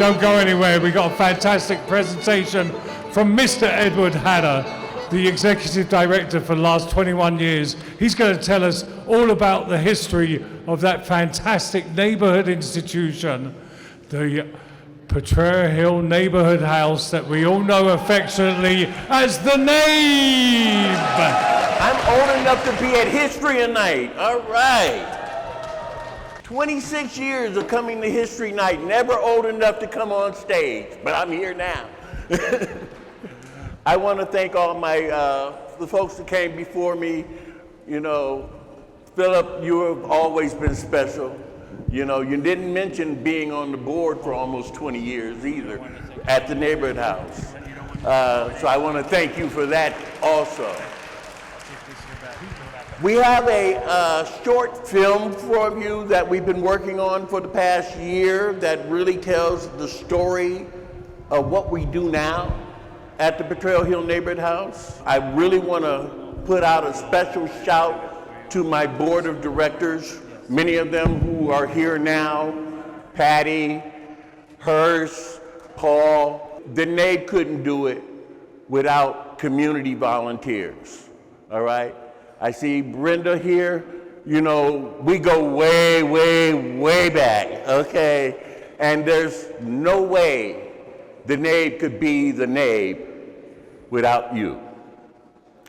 don't go anywhere. We got a fantastic presentation from Mr. Edward Hatter, the Executive Director for the last 21 years. He's going to tell us all about the history of that fantastic neighborhood institution, the Potrero Hill Neighborhood House that we all know affectionately as the Nabe. I'm old enough to be at History Night. All right. 26 years of coming to History Night, never old enough to come on stage, but I'm here now. I want to thank all the folks that came before me. You know, Philip, you have always been special. You know, you didn't mention being on the board for almost 20 years either at the neighborhood house. So I want to thank you for that also. We have a short film for you that we've been working on for the past year that really tells the story of what we do now at the Potrero Hill Neighborhood House. I really want to put out a special shout to my board of directors, many of them who are here now, Patty, Hurst, Paul. The Nabe couldn't do it without community volunteers, all right? I see Brenda here. You know, we go way, way, way back, okay? And there's no way the Nabe could be the Nabe without you,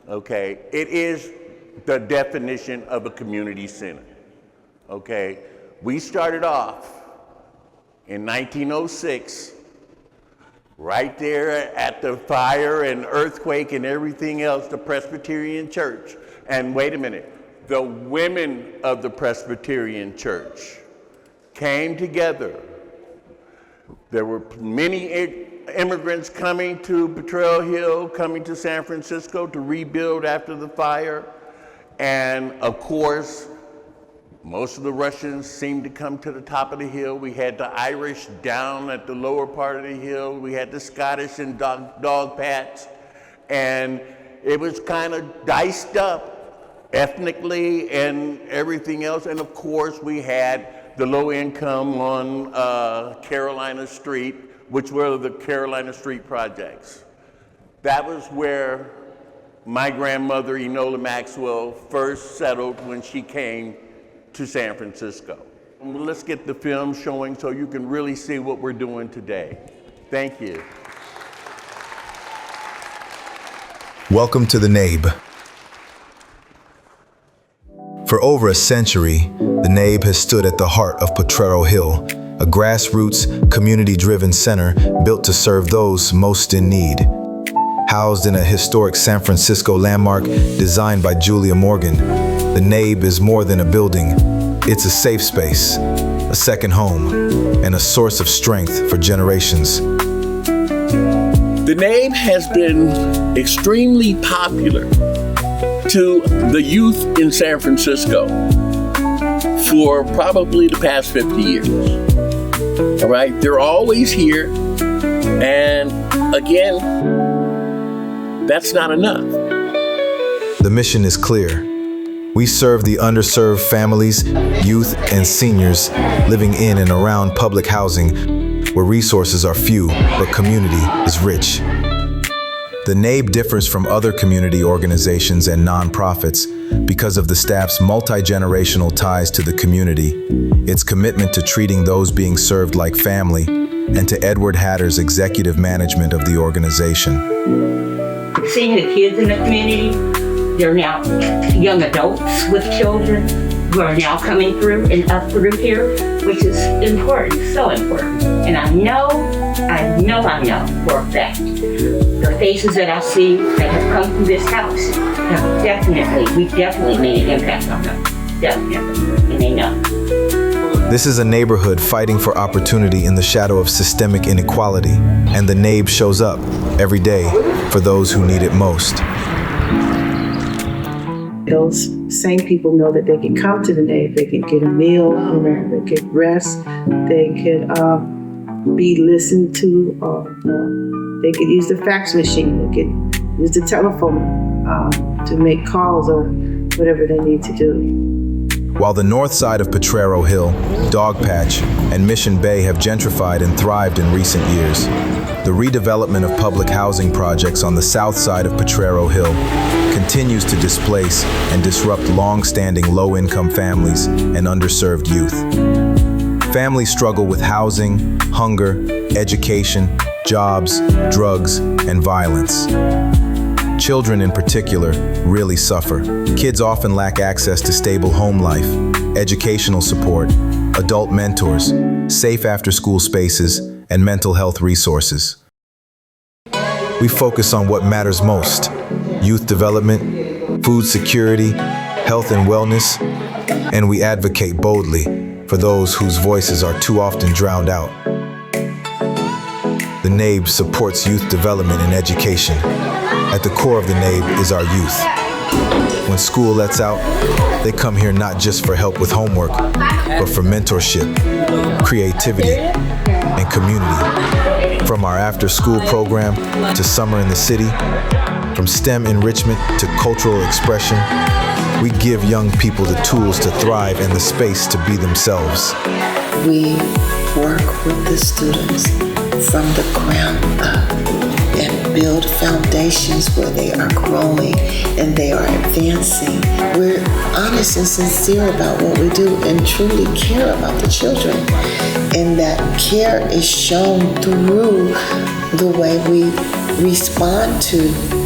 okay? It is the definition of a community center, okay? We started off in 1906, right there at the fire and earthquake and everything else, the Presbyterian Church. And wait a minute, the women of the Presbyterian Church came together. There were many immigrants coming to Potrero Hill, coming to San Francisco to rebuild after the fire. And of course, most of the Russians seemed to come to the top of the hill. We had the Irish down at the lower part of the hill. We had the Scottish and Dogpatch. And it was kind of diced up ethnically and everything else. And of course, we had the low income on Carolina Street, which were the Carolina Street projects. That was where my grandmother, Enola Maxwell, first settled when she came to San Francisco. Let's get the film showing so you can really see what we're doing today. Thank you. Welcome to the Nabe. For over a century, the Nabe has stood at the heart of Potrero Hill, a grassroots, community-driven center built to serve those most in need. Housed in a historic San Francisco landmark designed by Julia Morgan, the Nabe is more than a building. It's a safe space, a second home, and a source of strength for generations. The Nabe has been extremely popular to the youth in San Francisco for probably the past 50 years. All right, they're always here, and again, that's not enough. The mission is clear. We serve the underserved families, youth, and seniors living in and around public housing where resources are few, but community is rich. The Nabe differs from other community organizations and nonprofits because of the staff's multi-generational ties to the community, its commitment to treating those being served like family, and to Edward Hatter's executive management of the organization. Seeing the kids in the community, they're now young adults with children who are now coming through and up through here, which is important, so important. And I know for a fact, the faces that I see that have come from this house we definitely made an impact on them, definitely, and they know. This is a neighborhood fighting for opportunity in the shadow of systemic inequality, and the Nabe shows up every day for those who need it most. Those same people know that they can come to the Nabe, they can get a meal, they can rest, they can be listened to, they can use the fax machine, they can use the telephone to make calls or whatever they need to do. While the north side of Potrero Hill, Dogpatch, and Mission Bay have gentrified and thrived in recent years, the redevelopment of public housing projects on the south side of Potrero Hill continues to displace and disrupt long-standing low-income families and underserved youth. Families struggle with housing, hunger, education, jobs, drugs, and violence. Children in particular really suffer. Kids often lack access to stable home life, educational support, adult mentors, safe after-school spaces, and mental health resources. We focus on what matters most: youth development, food security, health and wellness, and we advocate boldly for those whose voices are too often drowned out. The Nabe supports youth development and education. At the core of the Nabe is our youth. When school lets out, they come here not just for help with homework, but for mentorship, creativity, and community. From our after-school program to Summer in the City, from STEM enrichment to cultural expression, we give young people the tools to thrive and the space to be themselves. We work with the students from the ground up and build foundations where they are growing and they are advancing. We're honest and sincere about what we do and truly care about the children. And that care is shown through the way we respond to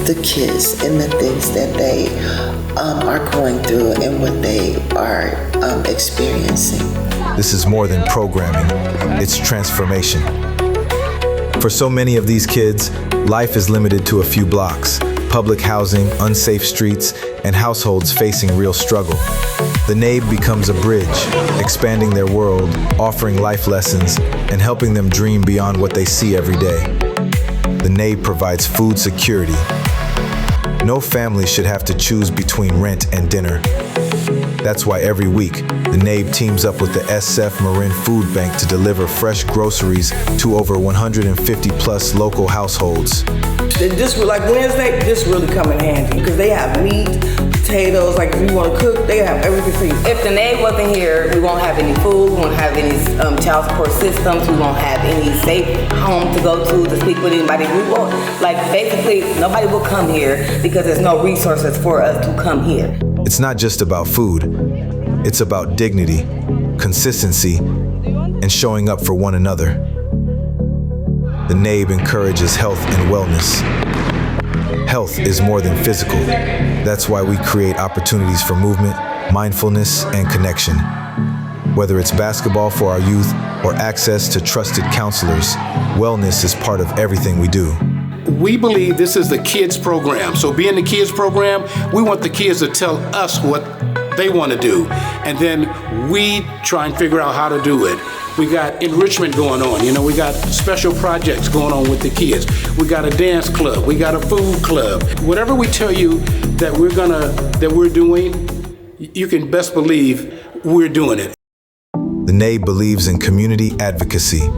the kids and the things that they are going through and what they are experiencing. This is more than programming, it's transformation. For so many of these kids, life is limited to a few blocks, public housing, unsafe streets, and households facing real struggle. The Nabe becomes a bridge, expanding their world, offering life lessons, and helping them dream beyond what they see every day. The Nabe provides food security. No family should have to choose between rent and dinner. That's why every week, the Nabe teams up with the SF Marin Food Bank to deliver fresh groceries to over 150 plus local households. This, like Wednesday, this really come in handy because they have meat, potatoes, like if you want to cook, they have everything for you. If the Nabe wasn't here, we won't have any food, we won't have any child support systems, we won't have any safe home to go to speak with anybody. We won't, like basically, nobody will come here because there's no resources for us to come here. It's not just about food, it's about dignity, consistency, and showing up for one another. The Nabe encourages health and wellness. Health is more than physical. That's why we create opportunities for movement, mindfulness, and connection. Whether it's basketball for our youth or access to trusted counselors, wellness is part of everything we do. We believe this is the kids program. So being the kids program, we want the kids to tell us what they want to do. And then we try and figure out how to do it. We got enrichment going on. You know, we got special projects going on with the kids. We got a dance club. We got a food club. Whatever we tell you that we're doing, you can best believe we're doing it. The Nabe believes in community advocacy.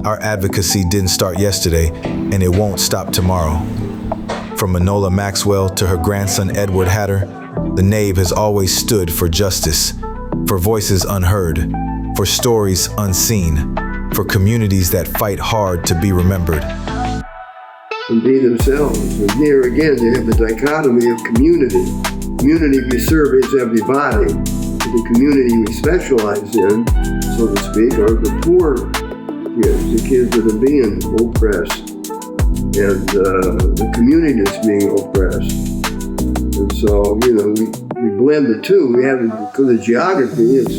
Our advocacy didn't start yesterday, and it won't stop tomorrow. From Manola Maxwell to her grandson Edward Hatter, the Nabe has always stood for justice, for voices unheard, for stories unseen, for communities that fight hard to be remembered. And be themselves. And here again, you have the dichotomy of community. Community we serve is everybody. The community we specialize in, so to speak, are the poor kids, the kids that are being oppressed, and the community that's being oppressed. And so, you know, we blend the two. We have, because of geography, it's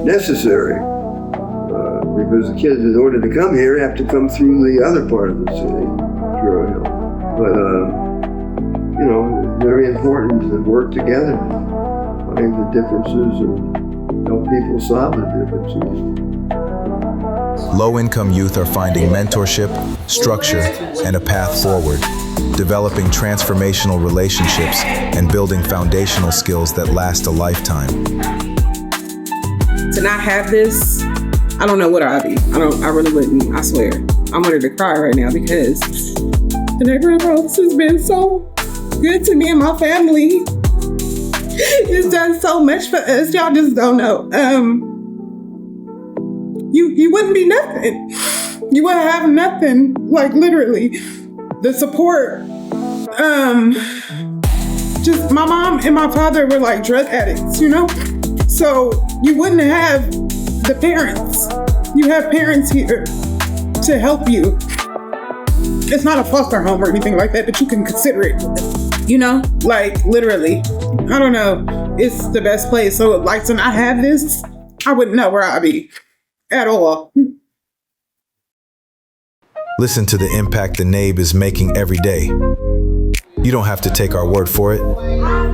necessary. Because the kids, in order to come here, have to come through the other part of the city, Potrero Hill. But, you know, it's very important to work together, find the differences, and help people solve the differences. Low-income youth are finding mentorship, structure, and a path forward, developing transformational relationships and building foundational skills that last a lifetime. To not have this, I don't know what I'd be. I really wouldn't, I swear. I'm ready to cry right now because the neighborhood house has been so good to me and my family. He's done so much for us. Y'all just don't know. You wouldn't be nothing. You wouldn't have nothing. Like literally, the support. Just my mom and my father were like drug addicts, you know. So you wouldn't have the parents. You have parents here to help you. It's not a foster home or anything like that, but you can consider it. You know, like literally. I don't know. It's the best place. So like to not have this, I wouldn't know where I'd be at all. Listen to the impact the Nabe is making every day. You don't have to take our word for it.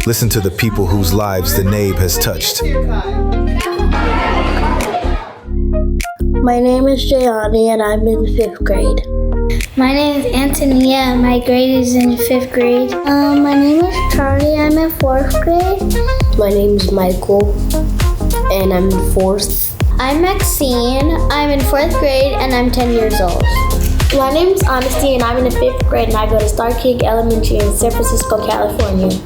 Listen to the people whose lives the Nabe has touched. My name is Jayani and I'm in 5th grade. My name is Antonia and my grade is in 5th grade. My name is Charlie, I'm in 4th grade. My name is Michael and I'm in 4th. I'm Maxine, I'm in 4th grade and I'm 10 years old. My name is Honesty and I'm in the 5th grade and I go to Star King Elementary in San Francisco, California.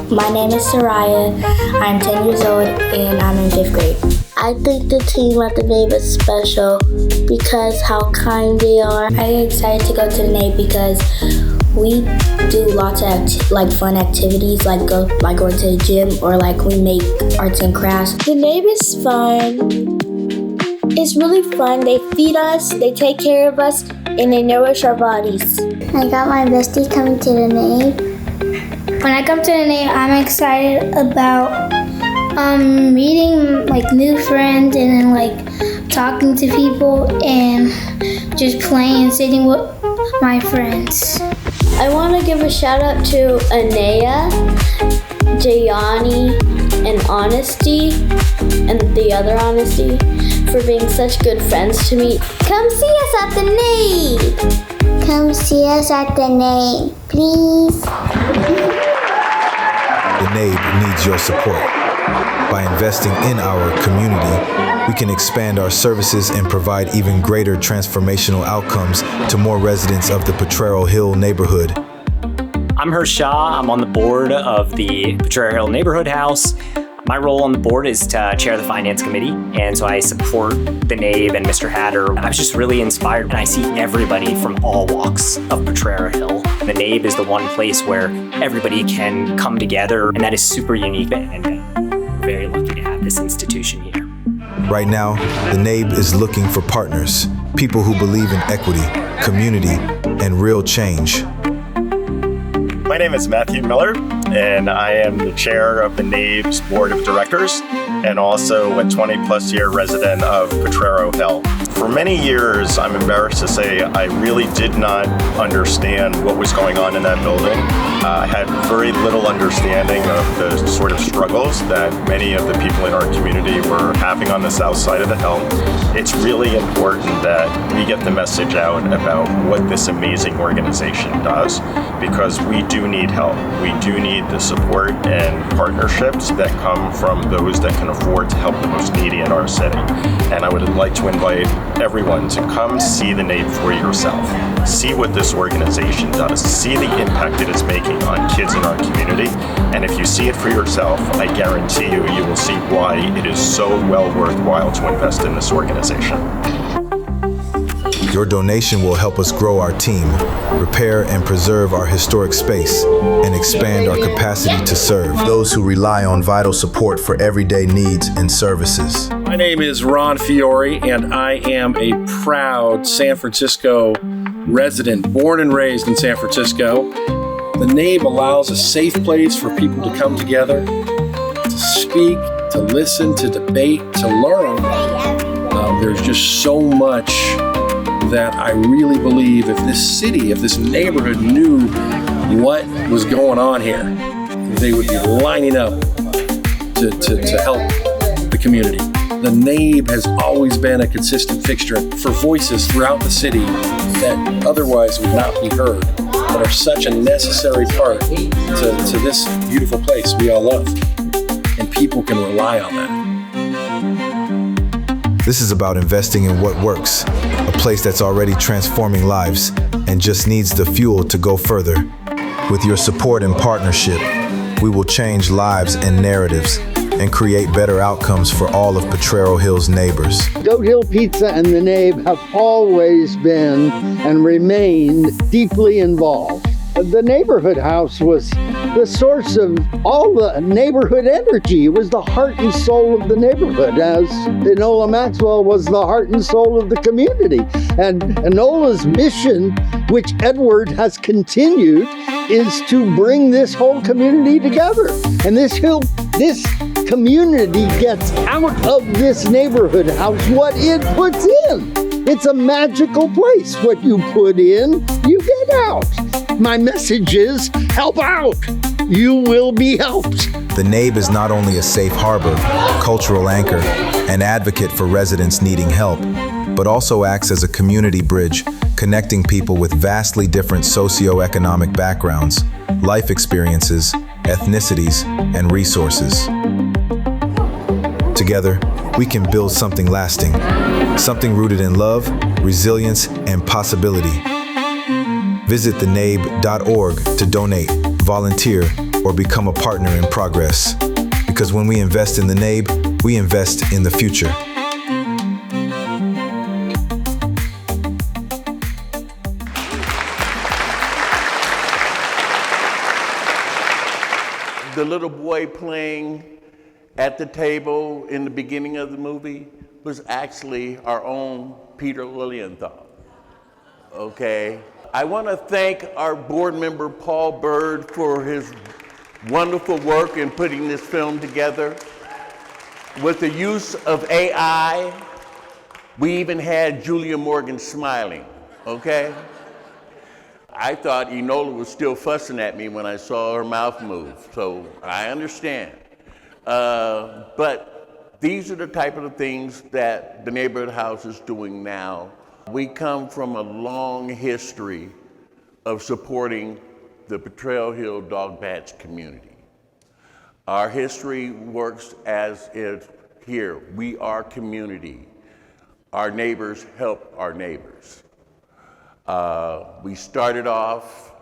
My name is Soraya, I'm 10 years old and I'm in 5th grade. I think the team at the Nabe is special because how kind they are. I get excited to go to the Nabe because we do lots of fun activities, like going to the gym or we make arts and crafts. The Nabe is fun. It's really fun. They feed us, they take care of us, and they nourish our bodies. I got my bestie coming to the Nabe. When I come to the Nabe, I'm excited about meeting new friends and then talking to people and just playing and sitting with my friends. I want to give a shout out to Anea, Jayani, and Honesty, and the other Honesty, for being such good friends to me. Come see us at the Nabe! Come see us at the Nabe, please. The Nabe needs your support. By investing in our community, we can expand our services and provide even greater transformational outcomes to more residents of the Potrero Hill Neighborhood. I'm Hersh Shah. I'm on the board of the Potrero Hill Neighborhood House. My role on the board is to chair the finance committee, and so I support the Nabe and Mr. Hatter. I was just really inspired, and I see everybody from all walks of Potrero Hill. The Nabe is the one place where everybody can come together, and that is super unique, and we're very lucky to have this institution here. Right now, the Nabe is looking for partners, people who believe in equity, community, and real change. My name is Matthew Miller, and I am the chair of the Nabe's Board of Directors and also a 20-plus year resident of Potrero Hill. For many years, I'm embarrassed to say, I really did not understand what was going on in that building. I had very little understanding of the sort of struggles that many of the people in our community were having on the south side of the hill. It's really important that we get the message out about what this amazing organization does, because we do need help. We do need the support and partnerships that come from those that can afford to help the most needy in our city. And I would like to invite everyone to come see the Nabe for yourself. See what this organization does. See the impact it is making on kids in our community. And if you see it for yourself, I guarantee you, you will see why it is so well worthwhile to invest in this organization. Your donation will help us grow our team, repair and preserve our historic space, and expand our capacity to serve those who rely on vital support for everyday needs and services. My name is Ron Fiore, and I am a proud San Francisco resident, born and raised in San Francisco. The Nabe allows a safe place for people to come together, to speak, to listen, to debate, to learn. There's just so much that I really believe if this city, if this neighborhood knew what was going on here, they would be lining up to help the community. The Nabe has always been a consistent fixture for voices throughout the city that otherwise would not be heard, but are such a necessary part to this beautiful place we all love. And people can rely on that. This is about investing in what works, a place that's already transforming lives and just needs the fuel to go further. With your support and partnership, we will change lives and narratives and create better outcomes for all of Potrero Hill's neighbors. Goat Hill Pizza and the Nabe have always been and remained deeply involved. The neighborhood house was the source of all the neighborhood energy. It was the heart and soul of the neighborhood, as Enola Maxwell was the heart and soul of the community. And Enola's mission, which Edward has continued, is to bring this whole community together. And this community gets out of this neighborhood house what it puts in. It's a magical place. What you put in, you get out. My message is, help out. You will be helped. The Nabe is not only a safe harbor, cultural anchor, and advocate for residents needing help, but also acts as a community bridge, connecting people with vastly different socioeconomic backgrounds, life experiences, ethnicities, and resources. Together, we can build something lasting, something rooted in love, resilience, and possibility. Visit thenabe.org to donate, volunteer, or become a partner in progress. Because when we invest in the Nabe, we invest in the future. The little boy playing at the table in the beginning of the movie was actually our own Peter Lilienthal, okay? I want to thank our board member, Paul Bird, for his wonderful work in putting this film together. With the use of AI, we even had Julia Morgan smiling, okay? I thought Enola was still fussing at me when I saw her mouth move, so I understand. But these are the type of things that the neighborhood house is doing now. We come from a long history of supporting the Potrero Hill Dogpatch community. Our history works as if here, we are community. Our neighbors help our neighbors. We started off,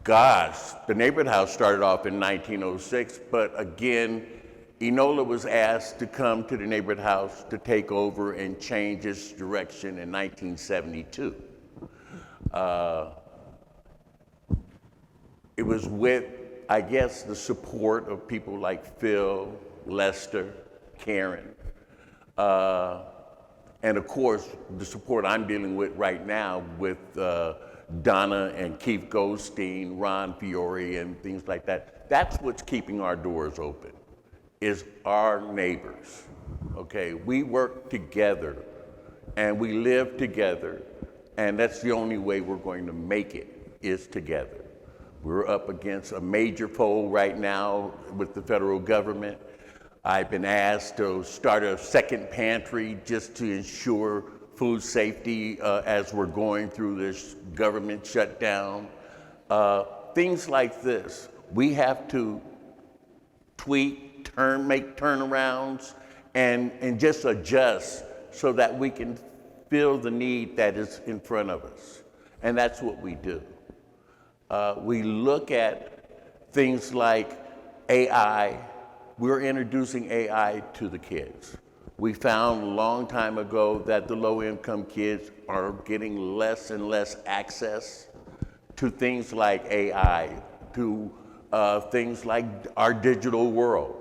the neighborhood house started off in 1906, but again, Enola was asked to come to the neighborhood house to take over and change its direction in 1972. It was with, I guess, the support of people like Phil, Lester, Karen, and of course, the support I'm dealing with right now with Donna and Keith Goldstein, Ron Fiore, and things like that. That's what's keeping our doors open, is our neighbors, okay? We work together and we live together, and that's the only way we're going to make it, is together. We're up against a major foe right now with the federal government. I've been asked to start a second pantry just to ensure food safety as we're going through this government shutdown. Things like this. We have to tweak, make turnarounds, and just adjust so that we can fill the need that is in front of us. And that's what we do. We look at things like AI. We're introducing AI to the kids. We found a long time ago that the low-income kids are getting less and less access to things like AI, to things like our digital world.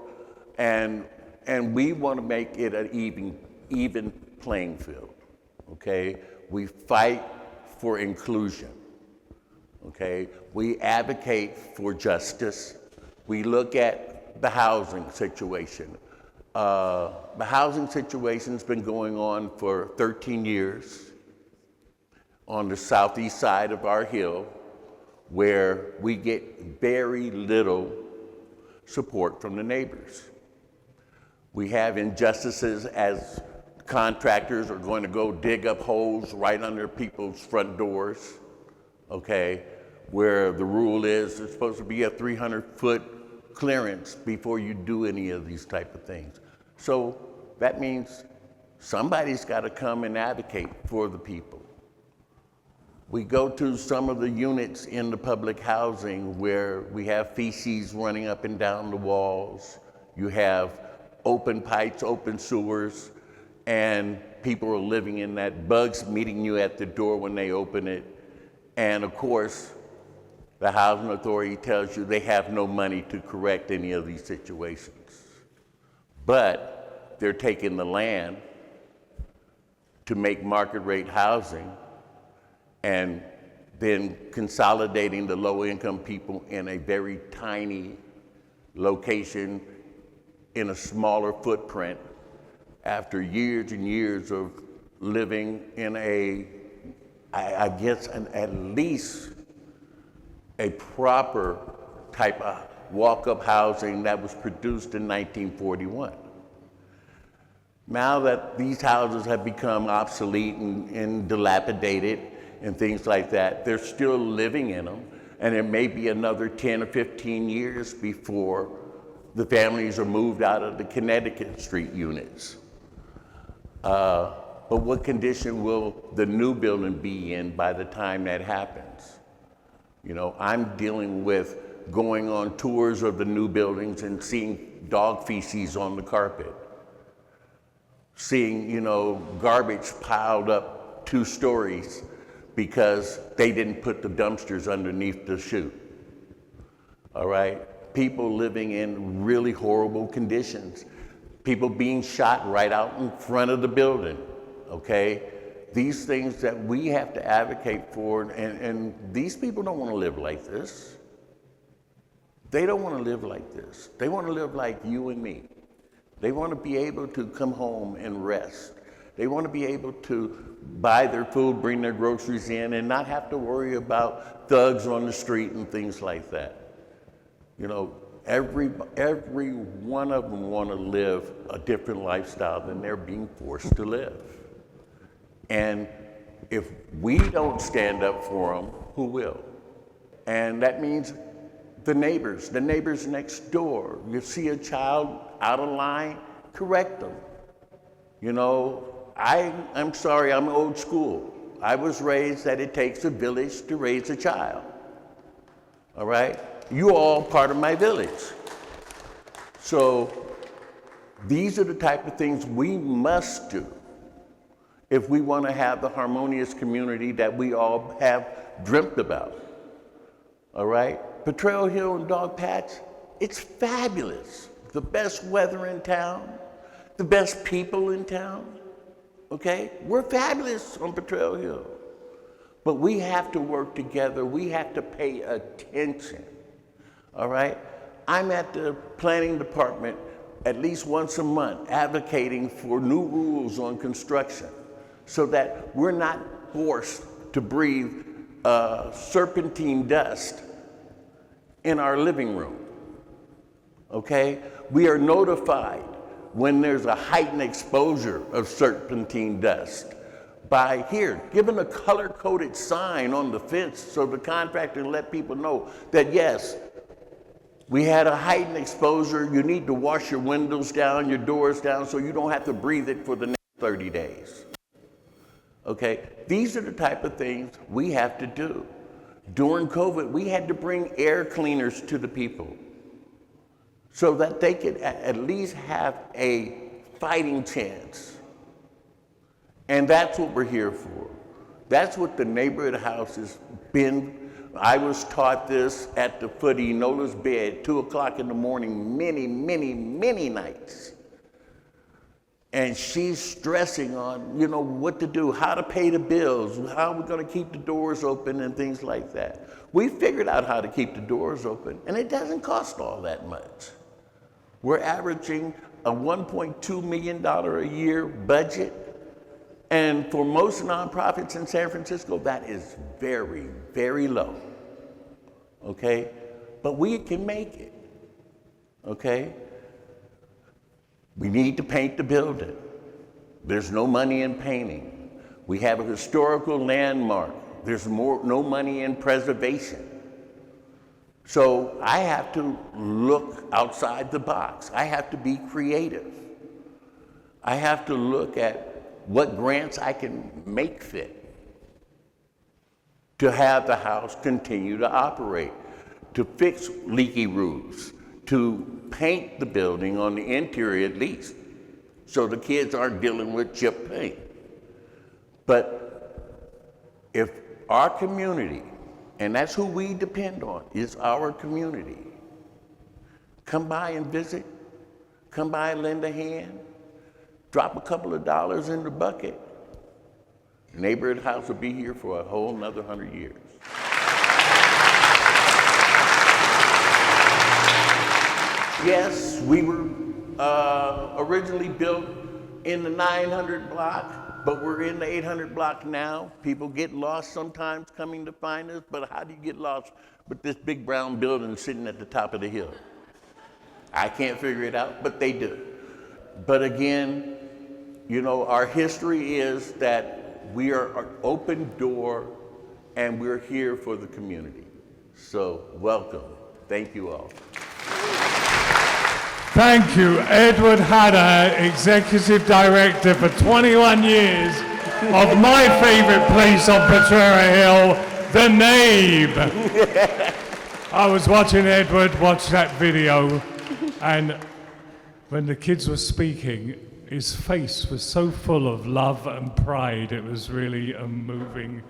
And we want to make it an even playing field, okay? We fight for inclusion, okay? We advocate for justice. We look at the housing situation. The housing situation's been going on for 13 years on the southeast side of our hill, where we get very little support from the neighbors. We have injustices as contractors are going to go dig up holes right under people's front doors, okay, where the rule is there's supposed to be a 300-foot clearance before you do any of these type of things. So that means somebody's got to come and advocate for the people. We go to some of the units in the public housing where we have feces running up and down the walls. You have open pipes, open sewers, and people are living in that, bugs meeting you at the door when they open it. And of course, the housing authority tells you they have no money to correct any of these situations. But they're taking the land to make market rate housing and then consolidating the low income people in a very tiny location in a smaller footprint after years and years of living in at least a proper type of walk-up housing that was produced in 1941. Now that these houses have become obsolete and dilapidated and things like that, they're still living in them, and it may be another 10 or 15 years before the families are moved out of the Connecticut Street units. But what condition will the new building be in by the time that happens? You know, I'm dealing with going on tours of the new buildings and seeing dog feces on the carpet, seeing, you know, garbage piled up 2 stories because they didn't put the dumpsters underneath the chute. All right? People living in really horrible conditions. People being shot right out in front of the building, okay? These things that we have to advocate for, and these people don't want to live like this. They don't want to live like this. They want to live like you and me. They want to be able to come home and rest. They want to be able to buy their food, bring their groceries in, and not have to worry about thugs on the street and things like that. You know, every one of them want to live a different lifestyle than they're being forced to live. And if we don't stand up for them, who will? And that means the neighbors next door. You see a child out of line, correct them. You know, I'm sorry, I'm old school. I was raised that it takes a village to raise a child. All right? You all part of my village. So these are the type of things we must do if we want to have the harmonious community that we all have dreamt about. All right? Potrero Hill and Dogpatch, it's fabulous. The best weather in town, the best people in town, okay? We're fabulous on Potrero Hill. But we have to work together. We have to pay attention, all right? I'm at the planning department at least once a month advocating for new rules on construction so that we're not forced to breathe serpentine dust in our living room, okay? We are notified when there's a heightened exposure of serpentine dust by giving a color-coded sign on the fence so the contractor can let people know that yes, we had a heightened exposure, you need to wash your windows down, your doors down, so you don't have to breathe it for the next 30 days. Okay, these are the type of things we have to do. During COVID, we had to bring air cleaners to the people so that they could at least have a fighting chance. And that's what we're here for. That's what the neighborhood house has been. I was taught this at the foot of Enola's bed, 2 o'clock in the morning, many, many, many nights. And she's stressing on, you know, what to do, how to pay the bills, how we're going to keep the doors open and things like that. We figured out how to keep the doors open, and it doesn't cost all that much. We're averaging a $1.2 million a year budget, and for most nonprofits in San Francisco, that is very, very low, okay? But we can make it, okay? We need to paint the building. There's no money in painting. We have a historical landmark. There's no money in preservation. So I have to look outside the box. I have to be creative. I have to look at what grants I can make fit. to have the house continue to operate, to fix leaky roofs, to paint the building on the interior at least, so the kids aren't dealing with chip paint. But if our community, and that's who we depend on, is our community, come by and visit, come by and lend a hand, drop a couple of dollars in the bucket, Neighborhood House will be here for a whole nother 100 years. Yes, we were originally built in the 900 block, but we're in the 800 block now. People get lost sometimes coming to find us, but how do you get lost with this big brown building sitting at the top of the hill? I can't figure it out, but they do. But again, you know, our history is that we are an open door and we're here for the community. So welcome. Thank you all. Thank you, Edward Hatter, Executive Director for 21 years of my favorite place on Potrero Hill, the Nabe. I was watching Edward watch that video, and when the kids were speaking, his face was so full of love and pride. It was really a moving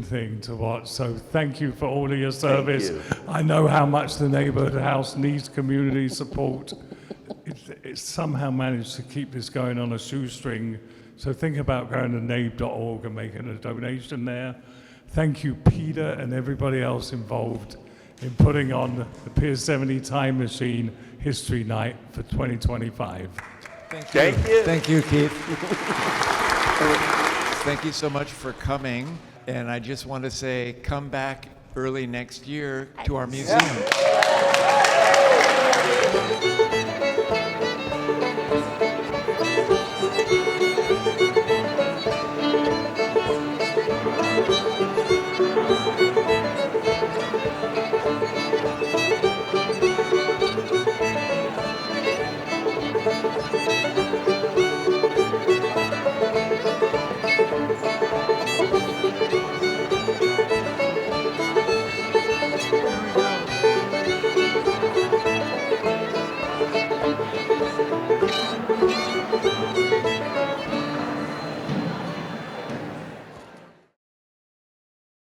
thing to watch. So thank you for all of your service. I know how much the Neighborhood House needs community support. It's somehow managed to keep this going on a shoestring. So think about going to nabe.org and making a donation there. Thank you, Peter, and everybody else involved in putting on the Pier 70 Time Machine History Night for 2025. Thank you. Thank you. Thank you, Keith. Thank you so much for coming. And I just want to say, come back early next year to our museum. Yeah.